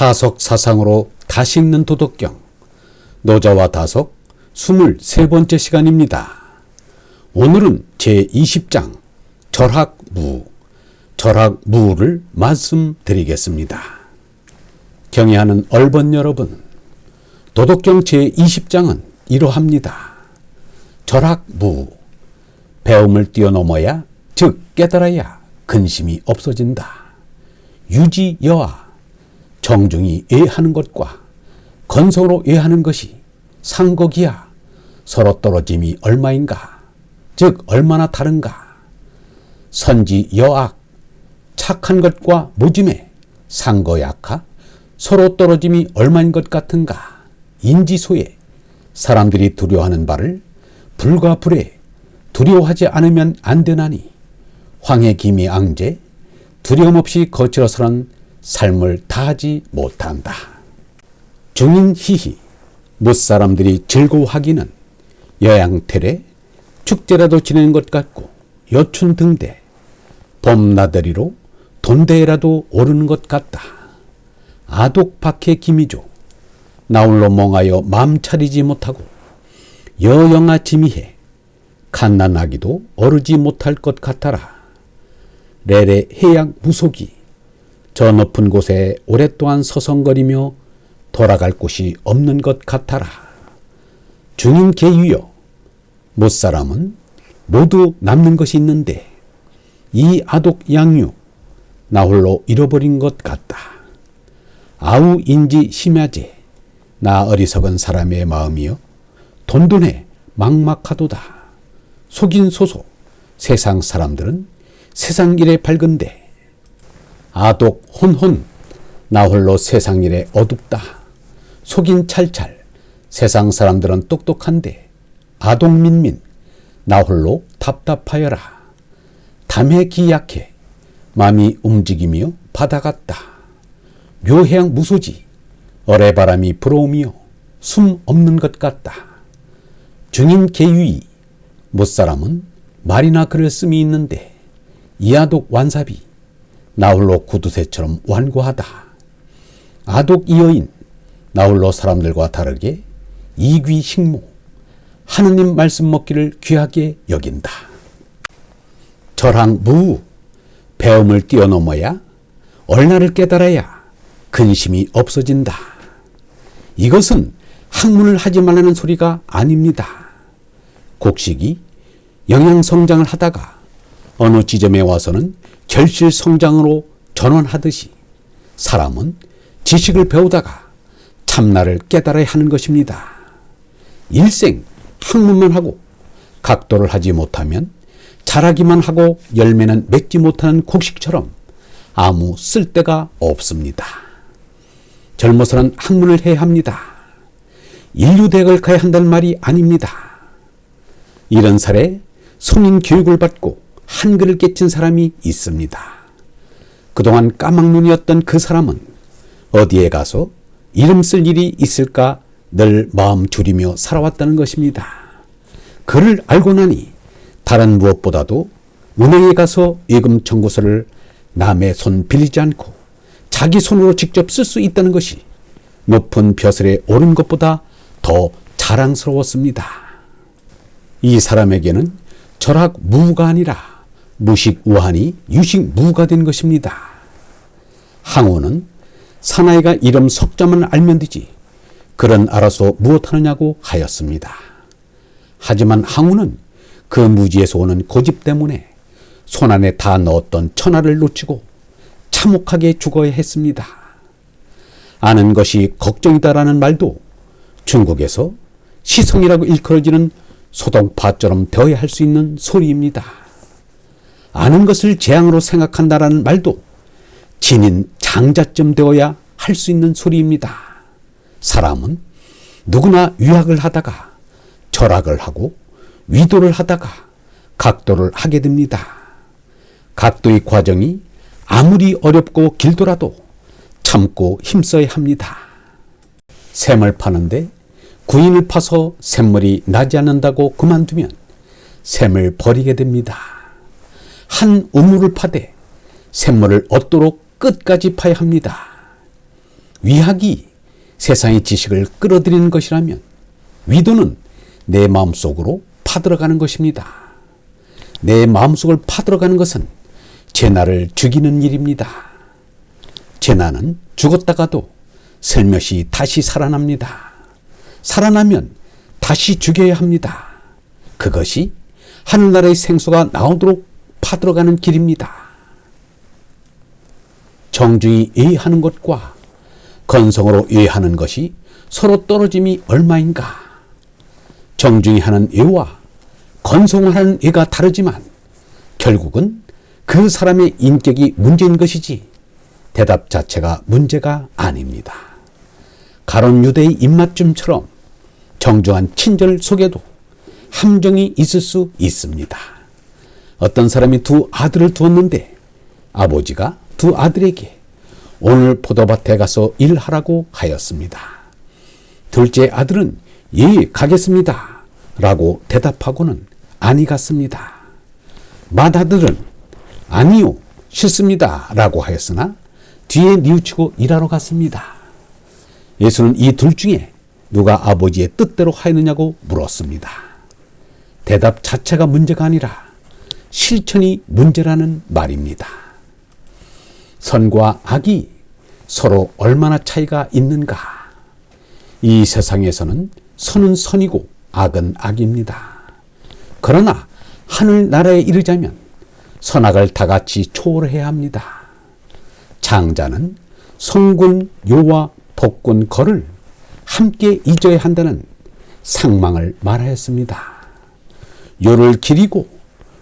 다석 사상으로 다시 읽는 도덕경 노자와 다석 23번째 시간입니다. 오늘은 제20장 절학무를 말씀드리겠습니다. 경애하는 얼번 여러분, 도덕경 제20장은 이러합니다. 절학무, 배움을 뛰어넘어야 즉 깨달아야 근심이 없어진다. 유지여하, 정중히 예하는 것과 건성으로 예하는 것이 상거기야. 서로 떨어짐이 얼마인가, 즉 얼마나 다른가. 선지여악, 착한 것과 모짐에 상거약하, 서로 떨어짐이 얼마인 것 같은가. 인지소에, 사람들이 두려워하는 바를 불과 불에 두려워하지 않으면 안 되나니. 황해기미앙제, 두려움 없이 거칠어서는 삶을 다하지 못한다. 중인희희, 못사람들이 즐거워하기는 여양태례, 축제라도 지내는 것 같고 여춘등대, 봄나들이로 돈대라도 오르는 것 같다. 아독박해 기미조, 나홀로 멍하여 마음 차리지 못하고 여영아 지미해, 갓난아기도 어르지 못할 것 같아라. 레레 해양 무속이, 저 높은 곳에 오랫동안 서성거리며 돌아갈 곳이 없는 것 같아라. 중인계유여, 못사람은 모두 남는 것이 있는데 이 아독양유, 나홀로 잃어버린 것 같다. 아우인지 심야제, 나 어리석은 사람의 마음이여 돈돈해 막막하도다. 속인 소소, 세상 사람들은 세상 일에 밝은데 아독 혼혼, 나 홀로 세상 일에 어둡다. 속인 찰찰, 세상 사람들은 똑똑한데 아독 민민, 나 홀로 답답하여라. 담에 기약해, 마음이 움직이며 바다 같다. 묘해양 무소지, 어레바람이 불어오며 숨 없는 것 같다. 중인 계유이, 못사람은 말이나 글을 씀이 있는데 이아독 완사비, 나홀로 구두쇠처럼 완고하다. 아독 이여인, 나홀로 사람들과 다르게 이귀식모, 하느님 말씀 먹기를 귀하게 여긴다. 절학무, 배움을 뛰어넘어야, 얼나를 깨달아야 근심이 없어진다. 이것은 학문을 하지 말라는 소리가 아닙니다. 곡식이 영양성장을 하다가 어느 지점에 와서는 결실성장으로 전환하듯이 사람은 지식을 배우다가 참나를 깨달아야 하는 것입니다. 일생 학문만 하고 각도를 하지 못하면 자라기만 하고 열매는 맺지 못하는 곡식처럼 아무 쓸데가 없습니다. 젊어서는 학문을 해야 합니다. 인류대학을 가야 한다는 말이 아닙니다. 이런 살에 성인 교육을 받고 한글을 깨친 사람이 있습니다. 그동안 까막눈이었던 그 사람은 어디에 가서 이름 쓸 일이 있을까 늘 마음 졸이며 살아왔다는 것입니다. 그를 알고 나니 다른 무엇보다도 은행에 가서 예금 청구서를 남의 손 빌리지 않고 자기 손으로 직접 쓸 수 있다는 것이 높은 벼슬에 오른 것보다 더 자랑스러웠습니다. 이 사람에게는 절학무가 아니라 무식우한이 유식무가 된 것입니다. 항우는 사나이가 이름 석자만 알면 되지 그런 알아서 무엇하느냐고 하였습니다. 하지만 항우는 그 무지에서 오는 고집 때문에 손안에 다 넣었던 천하를 놓치고 참혹하게 죽어야 했습니다. 아는 것이 걱정이다라는 말도 중국에서 시성이라고 일컬어지는 소동파처럼 되어야 할 수 있는 소리입니다. 아는 것을 재앙으로 생각한다라는 말도 진인 장자쯤 되어야 할 수 있는 소리입니다. 사람은 누구나 유학을 하다가 절학을 하고 위도를 하다가 각도를 하게 됩니다. 각도의 과정이 아무리 어렵고 길더라도 참고 힘써야 합니다. 샘을 파는데 구인을 파서 샘물이 나지 않는다고 그만두면 샘을 버리게 됩니다. 한 우물을 파되 샘물을 얻도록 끝까지 파야 합니다. 위학이 세상의 지식을 끌어들이는 것이라면 위도는 내 마음속으로 파들어가는 것입니다. 내 마음속을 파들어가는 것은 재나를 죽이는 일입니다. 재나는 죽었다가도 슬며시 다시 살아납니다. 살아나면 다시 죽여야 합니다. 그것이 하늘나라의 생수가 나오도록 파들어가는 길입니다. 정중히 예하는 것과 건성으로 예하는 것이 서로 떨어짐이 얼마인가? 정중히 하는 예와 건성을 하는 예가 다르지만 결국은 그 사람의 인격이 문제인 것이지 대답 자체가 문제가 아닙니다. 가론 유대의 입맞춤처럼 정중한 친절 속에도 함정이 있을 수 있습니다. 어떤 사람이 두 아들을 두었는데 아버지가 두 아들에게 오늘 포도밭에 가서 일하라고 하였습니다. 둘째 아들은 예, 가겠습니다 라고 대답하고는 아니 갔습니다. 맏아들은 아니요, 싫습니다 라고 하였으나 뒤에 뉘우치고 일하러 갔습니다. 예수는 이 둘 중에 누가 아버지의 뜻대로 하였느냐고 물었습니다. 대답 자체가 문제가 아니라 실천이 문제라는 말입니다. 선과 악이 서로 얼마나 차이가 있는가? 이 세상에서는 선은 선이고 악은 악입니다. 그러나 하늘나라에 이르자면 선악을 다 같이 초월해야 합니다. 장자는 성군 요와 복군 거를 함께 잊어야 한다는 상망을 말하였습니다. 요를 기리고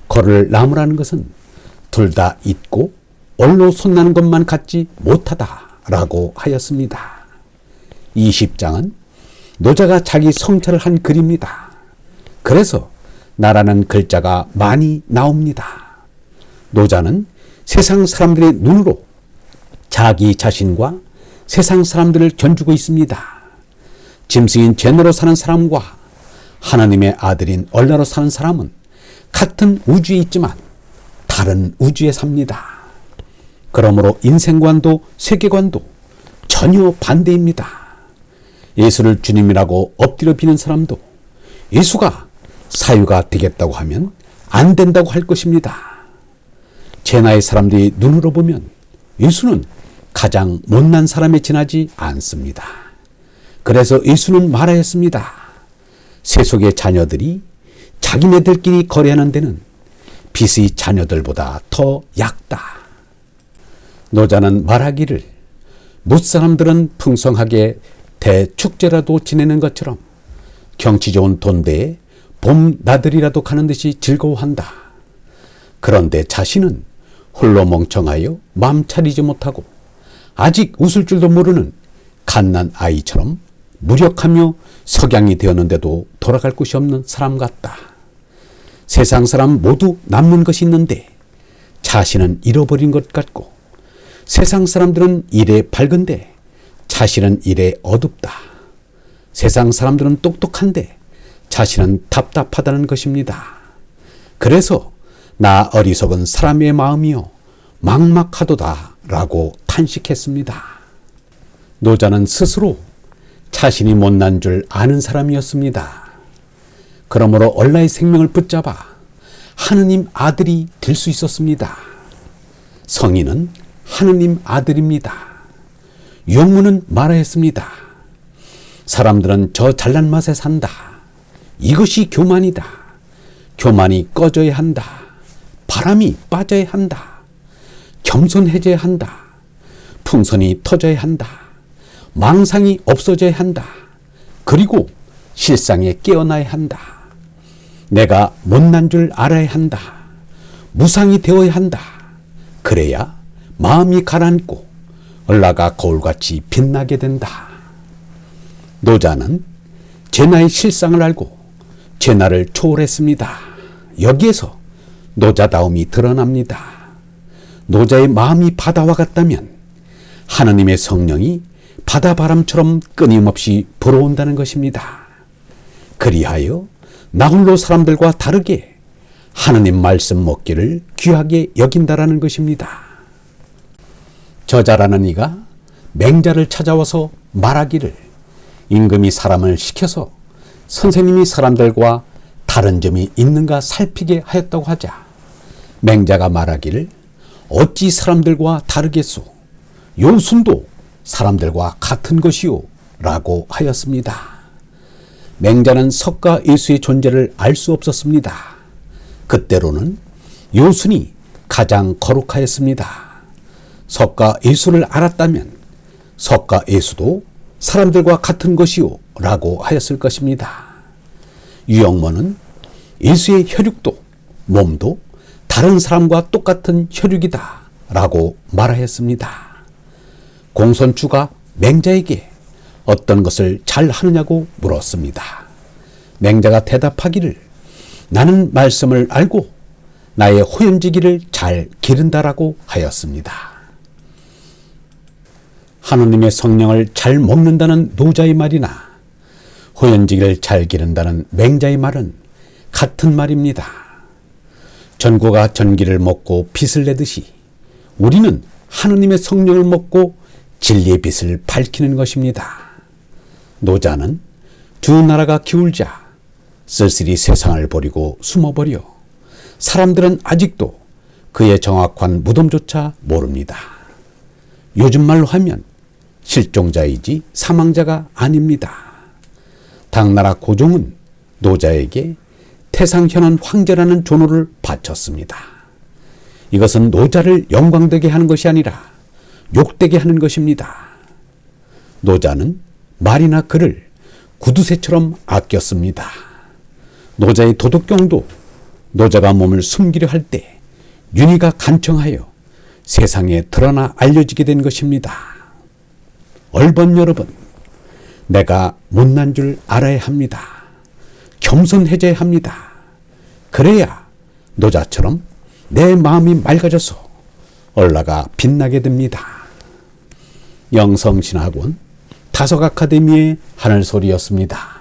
거를 나무라는 것은 둘 다 잊고 얼로 손나는 것만 갖지 못하다라고 하였습니다. 이 10장은 노자가 자기 성찰을 한 글입니다. 그래서 나라는 글자가 많이 나옵니다. 노자는 세상 사람들의 눈으로 자기 자신과 세상 사람들을 견주고 있습니다. 짐승인 죄너로 사는 사람과 하나님의 아들인 얼라로 사는 사람은 같은 우주에 있지만 다른 우주에 삽니다. 그러므로 인생관도 세계관도 전혀 반대입니다. 예수를 주님이라고 엎드려 비는 사람도 예수가 사유가 되겠다고 하면 안 된다고 할 것입니다. 제 나이 사람들이 눈으로 보면 예수는 가장 못난 사람에 지나지 않습니다. 그래서 예수는 말하였습니다. 세속의 자녀들이 자기네들끼리 거래하는 데는 빛의 자녀들보다 더 얕다. 노자는 말하기를 무사람들은 풍성하게 대축제라도 지내는 것처럼 경치 좋은 돈대에 봄 나들이라도 가는 듯이 즐거워한다. 그런데 자신은 홀로 멍청하여 마음 차리지 못하고 아직 웃을 줄도 모르는 갓난 아이처럼 무력하며 석양이 되었는데도 돌아갈 곳이 없는 사람 같다. 세상 사람 모두 남는 것이 있는데 자신은 잃어버린 것 같고 세상 사람들은 일에 밝은데 자신은 일에 어둡다. 세상 사람들은 똑똑한데 자신은 답답하다는 것입니다. 그래서 나 어리석은 사람의 마음이요 막막하도다 라고 탄식했습니다. 노자는 스스로 자신이 못난 줄 아는 사람이었습니다. 그러므로 얼라의 생명을 붙잡아 하느님 아들이 될 수 있었습니다. 성인은 하느님 아들입니다. 용문은 말하였습니다. 사람들은 저 잘난 맛에 산다. 이것이 교만이다. 교만이 꺼져야 한다. 바람이 빠져야 한다. 겸손해져야 한다. 풍선이 터져야 한다. 망상이 없어져야 한다. 그리고 실상에 깨어나야 한다. 내가 못난 줄 알아야 한다. 무상이 되어야 한다. 그래야 마음이 가라앉고 얼라가 거울같이 빛나게 된다. 노자는 제나의 실상을 알고 제나를 초월했습니다. 여기에서 노자다움이 드러납니다. 노자의 마음이 바다와 같다면 하나님의 성령이 바다바람처럼 끊임없이 불어온다는 것입니다. 그리하여 나홀로 사람들과 다르게 하나님 말씀 먹기를 귀하게 여긴다라는 것입니다. 저자라는 이가 맹자를 찾아와서 말하기를 임금이 사람을 시켜서 선생님이 사람들과 다른 점이 있는가 살피게 하였다고 하자 맹자가 말하기를 어찌 사람들과 다르겠소? 요순도 사람들과 같은 것이요 라고 하였습니다. 맹자는 석가 예수의 존재를 알 수 없었습니다. 그때로는 요순이 가장 거룩하였습니다. 석가 예수를 알았다면 석가 예수도 사람들과 같은 것이요 라고 하였을 것입니다. 유영모는 예수의 혈육도 몸도 다른 사람과 똑같은 혈육이다 라고 말하였습니다. 공손주가 맹자에게 어떤 것을 잘 하느냐고 물었습니다. 맹자가 대답하기를 나는 말씀을 알고 나의 호연지기를 잘 기른다라고 하였습니다. 하느님의 성령을 잘 먹는다는 노자의 말이나 호연지기를 잘 기른다는 맹자의 말은 같은 말입니다. 전구가 전기를 먹고 빛을 내듯이 우리는 하느님의 성령을 먹고 진리의 빛을 밝히는 것입니다. 노자는 두 나라가 기울자 쓸쓸히 세상을 버리고 숨어버려 사람들은 아직도 그의 정확한 무덤조차 모릅니다. 요즘 말로 하면 실종자이지 사망자가 아닙니다. 당나라 고종은 노자에게 태상현원 황제라는 존호를 바쳤습니다. 이것은 노자를 영광되게 하는 것이 아니라 욕되게 하는 것입니다. 노자는 말이나 글을 구두쇠처럼 아꼈습니다. 노자의 도덕경도 노자가 몸을 숨기려 할 때 윤희가 간청하여 세상에 드러나 알려지게 된 것입니다. 얼번 여러분, 내가 못난 줄 알아야 합니다. 겸손해져야 합니다. 그래야 노자처럼 내 마음이 맑아져서 얼라가 빛나게 됩니다. 영성신학원 다석아카데미의 하늘소리였습니다.